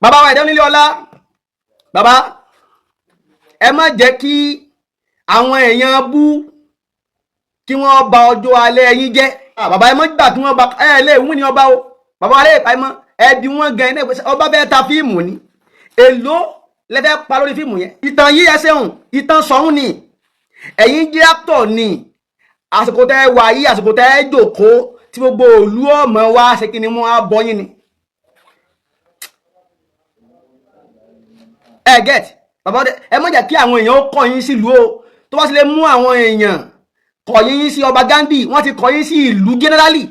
bàbá wa Ìdán nílé ọlá, bàbá ẹ má jẹ́ kí àwọn èèyàn bú kí wọ́n bà ọjọ́ alẹ́ yín jẹ́. Bàbá ẹ má gbà kí wọ́n bà ẹ lè wí ní ọba o. Bàbá wa lè pa ẹ mọ́ ẹbí wọn gan ẹ náà ọba fẹ́ ta fíìmù ni èló lẹ́fẹ́ pa lórí fíìmù yẹn. Ìtàn yìí ẹ ṣeun ìtàn sọ̀hún ni ẹ̀yin jẹ́ actor ni àsìkò tẹ́ wà yìí àsìkò tẹ́ jòkó tí gbogbo òlú ọmọ wa ṣe kí ni wọ́n á bọ́ yín ni. Ẹ get bàbá ẹ má jẹ́ kí àwọn èèyàn ó kọ̀ yín sílùú o tó bá sì lè mú àwọn èèyàn kọ̀ yín sí ọba Ghandi wọ́n ti kọ̀ yín sí ìlú generally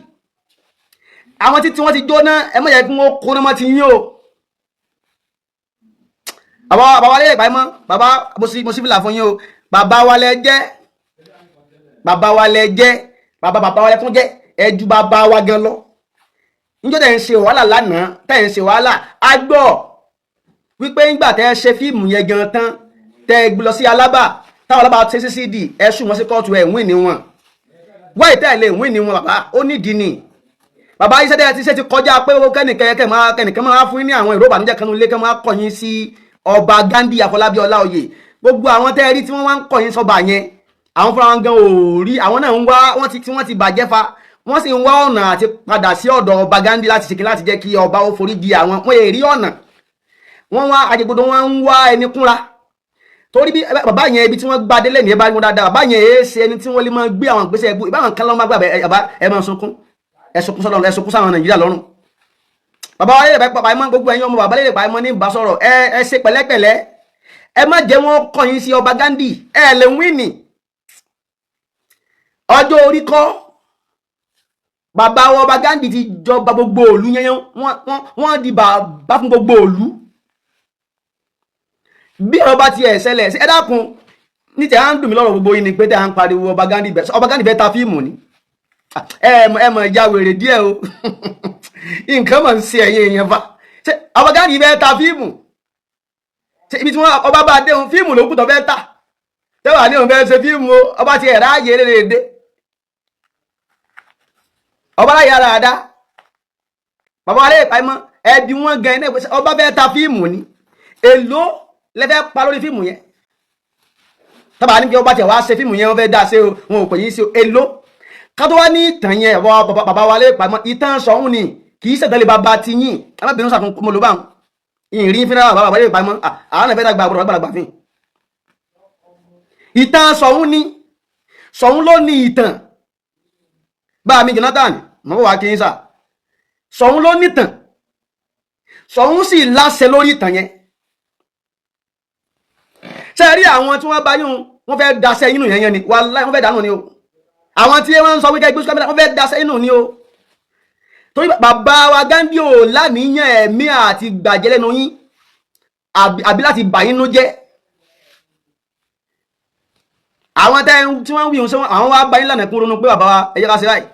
àwọn títí wọ́n ti jóná ẹ má jẹ́ kí wọ́n kó náà ti yín o. Bàbá wa lè pa ẹ mọ́ bàbá mo sì fìlà fún yín o bàbá wa lẹ jẹ́ bàbá wa lẹ jẹ́ bàbá wa lẹ tún jẹ́ ẹ ju bàbá wa gan lọ. Níjọ́ tẹ̀ ń ṣe wàhálà lánàá tẹ̀ ń ṣe wàhálà á gbọ́ wípé ńgbà tẹ́ ṣe fíìmù yẹn gan tán tẹ́ gbé lọ sí Alábà táwọn Alábà ṣe CCD ẹ sùn wọn sí kóòtù ẹ wín ní wọn wáyé tẹ́ lè wín ní wọn bàbá ó nídìí ni bàbá iṣẹ́ tẹ́ ti ṣe ti kọjá pé kẹ́nìkan máa fún yín ní àwọn ìró ìbànújẹ́ kanú ilé kẹ́ máa kọ̀ yín sí ọba Ghandi Afọlábí Ọláoyè gbogbo àwọn tẹ́ rí tí wọ́n wá ń kọ̀ yín sọ́ba yẹn àwọn fúnra wọn gan ò rí àwọn náà ń wá wọ́n ti bàjẹ́ fa wọ́n sì ń wá ọ̀nà àti padà sí ọ̀dọ̀ ọba Ghandi láti ṣèké láti jẹ́ kí ọba ó forí di àwọn wọ́n èrí ọ̀nà wọ́n wá àjẹgbodò wọn ń wá ẹni kúnra torí bí bàbá yẹn ibi tí wọ́n gbá délé nìyẹn bá wọn dáadáa bàbá yẹn èé ṣe ẹni tí wọ́n lè máa gbé àwọn ìgbésẹ̀ ẹgbó ìbáwọn kan lọ́wọ́ máa gbà ẹ máa sunkún ẹ sunkún sọ́dọ̀ ẹ sunkún sáwọn Nàìjíríà lọ́rùn. Bàbá wa lè pa ẹ mọ́ gbogbo ẹ̀yin ọmọ bàbá lè pa ẹ mọ́ ní ìbá sọ̀rọ̀ ẹ ṣe pẹ̀lẹ́pẹ̀lẹ́ ẹ má jẹ́ wọ́n kọ̀ yín sí ọba Ghandi ẹ lè wí nì ọjọ́ orí kọ́ bàbá wa ọba Ghandi ti jọba gbogbo òlu yẹn wọ́n di bàbá fún gbogbo òlu bí ọba ti ẹ̀ ṣẹlẹ̀ ẹ dákun ní tẹ̀ á ń dùn mí lọ́rọ̀ gbogbo yìí ni pé tẹ̀ á ń pariwo ọba Ghandi fẹ́ ta fíìmù ni ẹ mọ̀ ìjà wèrè díẹ̀ o nǹkan mọ̀ ń ṣe ẹ̀yìn èèyàn fa ọba Ghandi fẹ́ ta fíìmù ibi tí wọ́n ọba bá dé fíìmù ló kù tó fẹ́ ta tẹ́wà ní òun fẹ́ ṣe fíìmù ọba ti ẹ̀rá ayé rere dé ọba láyé ara àdá bàbá wa lè pa ẹ mọ́ ẹbí wọn gan ẹ ọba fẹ́ ta fíìmù ni èló lẹ́fẹ́ pa lórí fíìmù yẹn tọ́ba ní kí ọba tẹ̀ wá ṣe fíìmù yẹn wọ́n fẹ́ dá ṣe o wọn ò pè yín sí o èló ká tó wá ní ìtàn yẹn bàbá wa lè pa ẹ mọ́ ìtàn sọ̀hún ni kì í ṣètẹ́lẹ̀ bàbá ti yín alábìnrin sàkún mo ló bá wọn ìrìn fúnra bàbá lè pa ẹ mọ́ àwọn ẹ̀fẹ́ dàgbà àbúrò àgbàlagbà fín ìtàn sọ̀hún ni sọ̀hún ló ní ìtàn bá mi Jonathan mo wà kí n sà sọ̀hún ló ní ìtàn sọ̀hún sì láṣẹ lórí ìtàn yẹn ṣe rí àwọn tí wọ́n bá yún wọ́n fẹ́ daṣẹ́ inú yẹn ni wàláhì wọ́n fẹ́ dànù ni o àwọn tí wọ́n ń sọ wíkẹ́ gbé sùkámẹ́lá wọ́n fẹ́ daṣẹ́ inú ni o torí bàbá wa Ghandi ò láníyàn ẹ̀mí àti gbàjẹ́ lẹ́nu yín àbí láti bà yín nú jẹ́ àwọn tí wọ́n ń wíhun sẹ́wọ̀n àwọn wá bá yín lànà kún ronú pé bàbá wa ẹ̀yẹ́ ká ṣe báyìí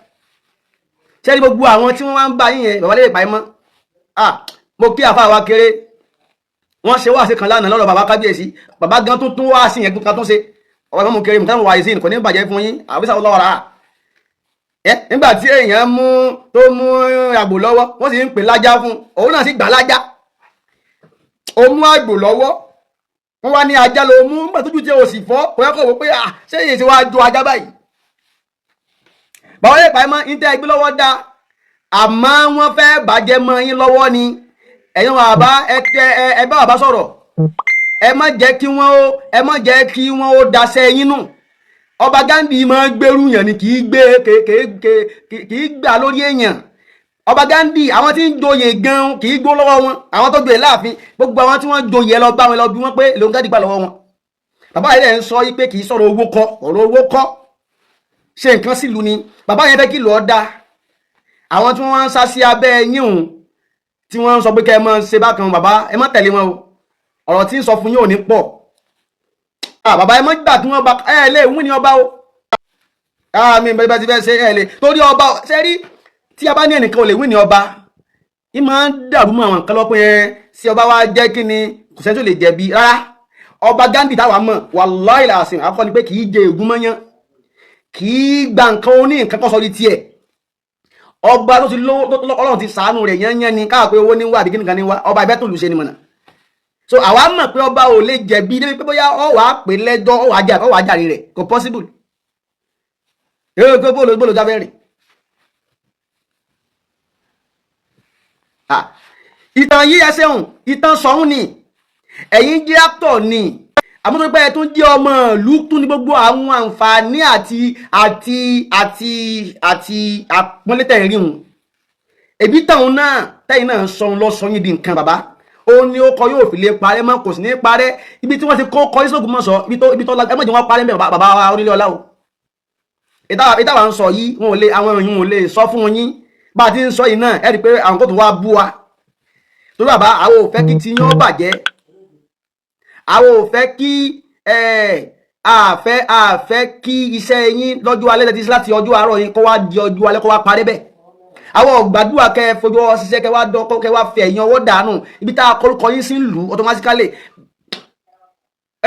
ṣe rí gbogbo àwọn tí wọ́n wá ń bá yín yẹn bàbá lè pa yín mọ́ mo kí àfa wa kéré wọ́n ṣe wáàsí kan lánàá lọ́rọ̀ bàbá kábíyèsí bàbá gan tún wáàsí yẹn kan tún ṣe ọ̀rọ̀ ìmọ̀ kéré mùtánù wáyé sí nǹkan ní bàjẹ́ fún yín àbísà ọlọ́wọ́ rà nígbà tí èèyàn tó mú àgbò lọ́wọ́ wọ́n sì ń pè lájá fún òun náà sì gbà lájá ó mú àgbò lọ́wọ́ wọ́n wá ní ajá ló mú nígbà tójú tí o sì fọ́ kò yẹ kó wò pé ṣé èyí ti wá ju ajá báyìí bàbá lè pa ẹ mọ́ ní tẹ́ ẹgbẹ́ lọ́wọ́ dá àmọ́ wọ́n fẹ́ bàjẹ́ mọ́ yín lọ́wọ́ ni ẹ̀yin bàbá ẹ bá bàbá sọ̀rọ̀ ẹ má jẹ́ kí wọ́n ó daṣẹ́ yín nù ọba Ghandi máa ń gbèrú yàn ni kì í gbà lórí èèyàn ọba Ghandi àwọn tí ń joyè gan kì í gbó lọ́wọ́ wọn àwọn tó joyè láàfin gbogbo àwọn tí wọ́n joyè lọ bá wọn lọ bí wọ́n pé lòun Ghandi gbà lọ́wọ́ wọn bàbá yẹn ń sọ yí pé kì í sọ̀rọ̀ owó kọ́ ọ̀rọ̀ owó kọ́ ṣe nǹkan sílùú ni bàbá yẹn fẹ́ kí lọ́ọ́ da àwọn tí wọ́n wá ń sá sí abẹ́ yín òun tí wọ́n ń sọ pé kẹ́ ẹ máa ṣe bákan bàbá ẹ má tẹ̀lé wọn o ọ̀rọ̀ tí ń sọ fún yín ò ní pọ̀ bàbá ẹ má gbà kí wọ́n bá ẹ lè wí ní ọba o mi bẹ́ẹ̀ ti fẹ́ ṣe ẹ lè torí ọba ṣe rí tí a bá ní ẹnìkan ò lè wí ní ọba ì máa ń dàrú mọ́ àwọn nǹkan lọ́pọ̀ yẹn sí ọba wa jẹ́ kí ni kò sẹ́ni tó lè jẹ̀bi rárá ọba Ghandi táwa mọ̀ wàláhì làásìn akọni pé kì í jẹ ègún mọ́yán kì í gba nǹkan oní nǹkan kan sọ di tiẹ̀ ọba tó ti lówó Ọlọ́run ti ṣàánú rẹ̀ yányán ni káà pé owó ní wá àbí kíníkan ní wá ọba ibẹ̀ tó lù ṣe ni mọ̀nà so àwa mọ̀ pé ọba ò lè jẹ̀bi débi pé bóyá ọ wàá pè lẹ́jọ́ ọ wàá jàre rẹ̀ kò possible èrò pé bóòlù jáfẹ́ rìn. ìtàn yí ẹsẹ̀ hùn ìtàn sọ̀hún ni ẹ̀yin jẹ́ actor ni àmọ́tòpẹ́ ẹ̀ tó jẹ́ ọmọ ìlú tún ní gbogbo àwọn àǹfààní àti àpọ́nlétẹ̀ rí hùn ẹbí táwọn náà tẹ́yìn náà sọ lọ́sọ̀ yín di nǹkan bàbá ó ní ó kọ yóò fi lè parẹ́ mọ́ kò sì ní parẹ́ ibi tí wọ́n ti kó kọ ìṣògùn mọ́ sọ ibi tó ẹ mọ̀jẹ̀ wọ́n parẹ́ mẹ́ bàbá wa onílé ọlá o ìtawà ń sọ yìí wọn ò lè àwọn èèyàn ò lè sọ fún yín bá a ti ń sọ yìí náà ẹ rí i pé àwọn kò tó wá bú wa torí bàbá àwọn ò fẹ́ kí ti yán bàjẹ́ àwọn ò fẹ́ kí àfẹ́ kí iṣẹ́ yín lọ́jọ́ alẹ́ tẹ́tí láti ọjọ́ àárọ̀ yín kó wá di ọjọ́ alẹ́ kó wá parẹ́ bẹ́ẹ̀ àwọn ògbàdúrà kẹ fojú ọ ṣiṣẹ́ kẹ wá dọ́kọ́ kẹ wá fi ẹ̀yìn ọwọ́ dànù ibi tá a kọrúkọ yín sí ń lù automatically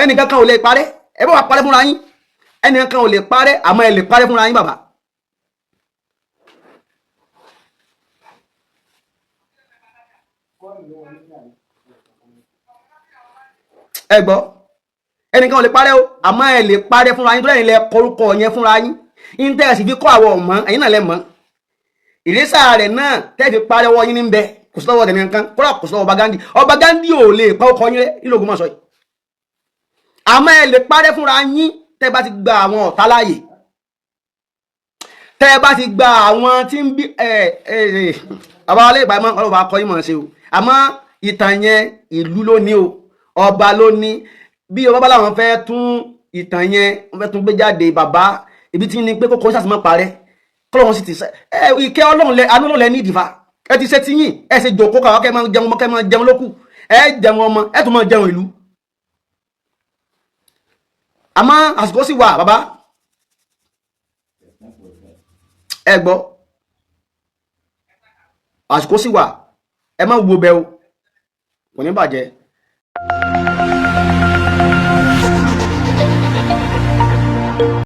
ẹnìkan kan ò lè parẹ́ ẹ bá wà parẹ́ fúnra yín ẹnìkan kan ò lè parẹ́ àmọ́ ẹ lè parẹ́ fúnra yín bàbá. ẹ gbọ́ ẹnìkan ò lè parẹ́ o àmọ́ ẹ lè parẹ́ fúnra yín tó lẹ́yìn lẹ kọrúkọ yẹn fúnra yín íńtẹ́ẹ̀sì fi kọ́ àwọn ọ̀mọ́ ẹ̀yin náà lẹ mọ́ ìrísà rẹ̀ náà tẹ́ẹ̀fì parẹ́wọ́ yín ní bẹ kò sí lọ́wọ́ tẹ̀mí nǹkan kó kò sí lọ́wọ́ ọba Ghandi ò lè pa ọkọ yín rẹ̀ nílò Ògbómọ̀ṣọ́ yìí àmọ́ ẹ lè parẹ́ fúnra yín tẹ́ bá ti gba àwọn ọ̀tá láàyè tẹ́ bá ti gba àwọn tí ń bí àbáwálé ìbámu ọlọ́wọ́ akọ yín mọ̀ ṣe o àmọ́ ìtàn yẹn ìlú ló ní o ọba ló ní bí ọba làwọn fẹ́ tún ìtàn yẹn wọ́n fẹ́ tún gbé jáde bàbá ibi tí ní pé kókó ṣàtìmọ́ parẹ́ kọ́lọ́run sì ti sẹ́ ìkẹ́ Ọlọ́run lẹ anú lẹ ní ìdìfà ẹ ti ṣe ti yín ẹ ṣe jòkó kàwá kẹ́ máa jẹun ọmọ kẹ́ máa jẹun lókù ẹ jẹun ọmọ ẹ tún máa jẹun ìlú àmọ́ àsìkò sì wà bàbá ẹ gbọ́ àsìkò sì wà ẹ má wo bẹ́ẹ̀ o kò ní bàjẹ́.